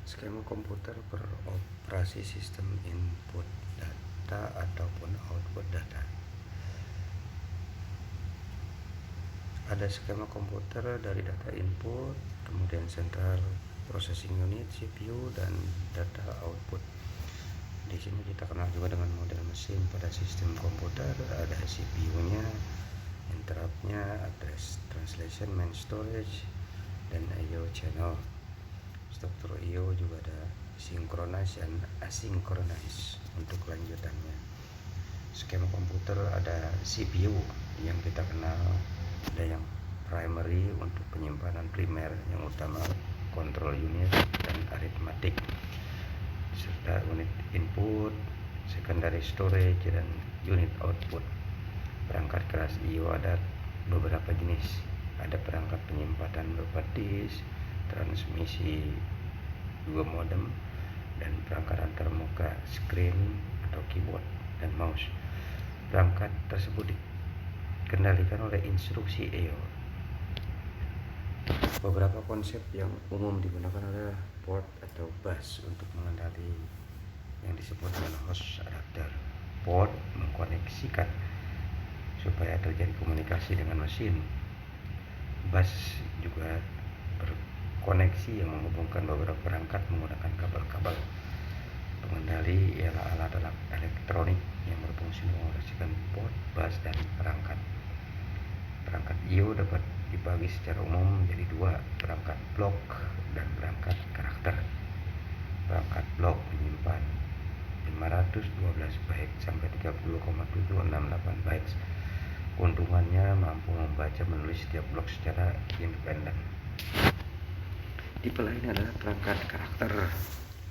Skema komputer beroperasi sistem input data ataupun output data. Ada skema komputer dari data input, kemudian central processing unit CPU, dan data output. Di sini kita kenal juga dengan model mesin. Pada sistem komputer ada CPU-nya, interrupt-nya, address translation, main storage, dan I/O channel. Struktur I/O juga ada synchronize dan asynchronous untuk lanjutannya. Skema komputer ada CPU yang kita kenal, ada yang primary untuk penyimpanan primer, yang utama control unit dan arithmetic, serta unit input, secondary storage, dan unit output. Perangkat keras I/O ada beberapa jenis. Ada perangkat penyimpanan berupa disk, transmisi, dua modem, dan perangkat antarmuka, screen atau keyboard dan mouse. Perangkat tersebut dikendalikan oleh instruksi I/O. Beberapa konsep yang umum digunakan adalah port atau bus untuk mengendali yang disebut dengan host adapter. Port mengkoneksikan supaya terjadi komunikasi dengan mesin. Bus juga berkoneksi yang menghubungkan beberapa perangkat menggunakan kabel-kabel. Pengendali ialah alat-alat elektronik yang berfungsi mengoperasikan port, bus, dan perangkat. Perangkat I/O dapat dibagi secara umum menjadi dua, perangkat blok dan perangkat karakter. Perangkat blok menyimpan 512 bytes sampai 30,768 bytes. Keuntungannya mampu membaca menulis setiap blok secara independen. Tipe lain adalah perangkat karakter,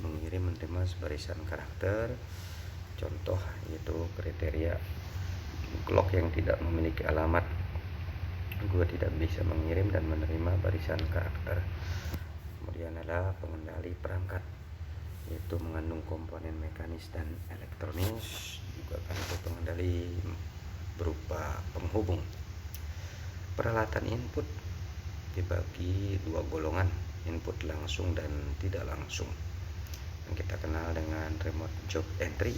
mengirim menerima sebarisan karakter. Contoh yaitu kriteria clock yang tidak memiliki alamat juga tidak bisa mengirim dan menerima barisan karakter. Kemudian adalah pengendali perangkat, yaitu mengandung komponen mekanis dan elektronis, juga kan itu pengendali berupa penghubung. Peralatan input dibagi dua golongan, input langsung dan tidak langsung, yang kita kenal dengan remote job entry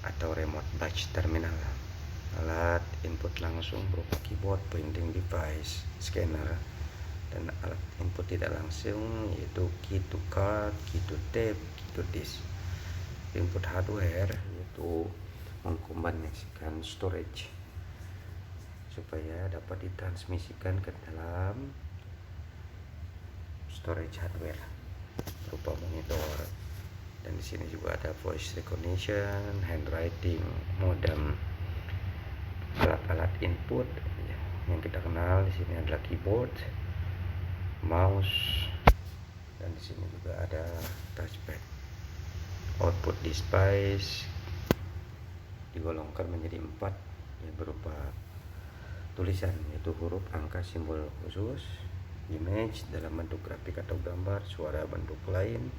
atau remote batch terminal. Alat input langsung berupa keyboard, printing device, scanner, dan alat input tidak langsung yaitu key to card, key to tape, key to disk. Input hardware yaitu mengkombinasikan storage supaya dapat ditransmisikan ke dalam storage hardware berupa monitor. Dan di sini juga ada voice recognition, handwriting, modem. Alat-alat input yang kita kenal di sini adalah keyboard, mouse, dan di sini juga ada touchpad. Output device digolongkan menjadi 4 yang berupa tulisan, yaitu huruf, angka, simbol khusus, image dalam bentuk grafik atau gambar, suara bentuk lain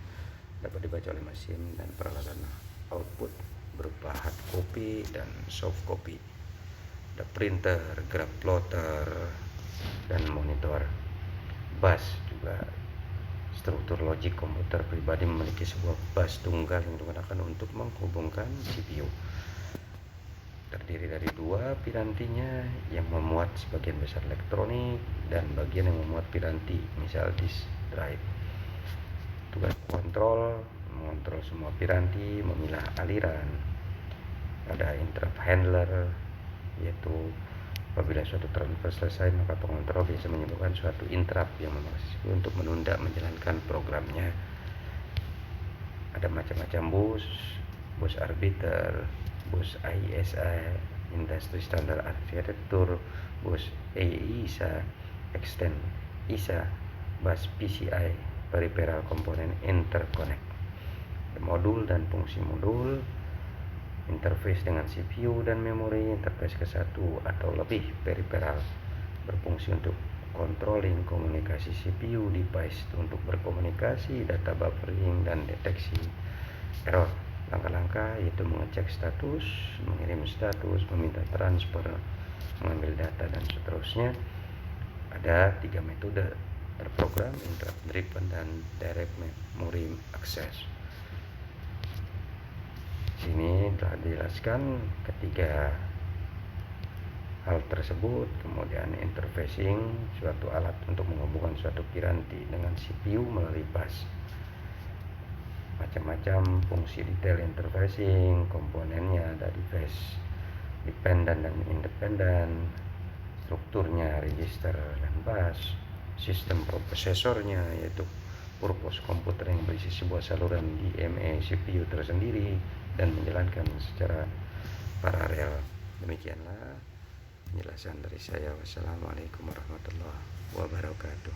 dapat dibaca oleh mesin, dan peralatan output berupa hard copy dan soft copy. Ada printer, graph plotter, dan monitor. Bus juga struktur logik komputer pribadi memiliki sebuah bus tunggal yang digunakan untuk menghubungkan CPU. Terdiri dari dua pirantinya yang memuat sebagian besar elektronik dan bagian yang memuat piranti, misal disk drive. Tugas kontrol mengontrol semua piranti, memilah aliran. Ada interrupt handler, yaitu apabila suatu transfer selesai maka pengontrol biasa menyebabkan suatu interrupt yang memaksa CPU untuk menunda menjalankan programnya. Ada macam-macam bus arbiter, bus ISA, industri standar arsitektur, bus EISA, extend ISA, bus PCI, peripheral komponen interconnect. Modul dan fungsi modul, interface dengan CPU dan memori, interface ke satu atau lebih peripheral berfungsi untuk controlling komunikasi CPU device untuk berkomunikasi, data buffering, dan deteksi error. Langkah-langkah yaitu mengecek status, mengirim status, meminta transfer, mengambil data, dan seterusnya. Ada 3 metode terprogram, interrupt driven, dan direct memory access. Sini telah dijelaskan ketiga hal tersebut. Kemudian interfacing suatu alat untuk menghubungkan suatu piranti dengan CPU melalui bus. Macam-macam fungsi detail interfacing, komponennya ada device dependent dan independent, strukturnya register dan bus, sistem prosesornya yaitu purpose komputer yang berisi sebuah saluran DMA CPU tersendiri dan menjalankan secara paralel. Demikianlah penjelasan dari saya. Wassalamualaikum warahmatullahi wabarakatuh.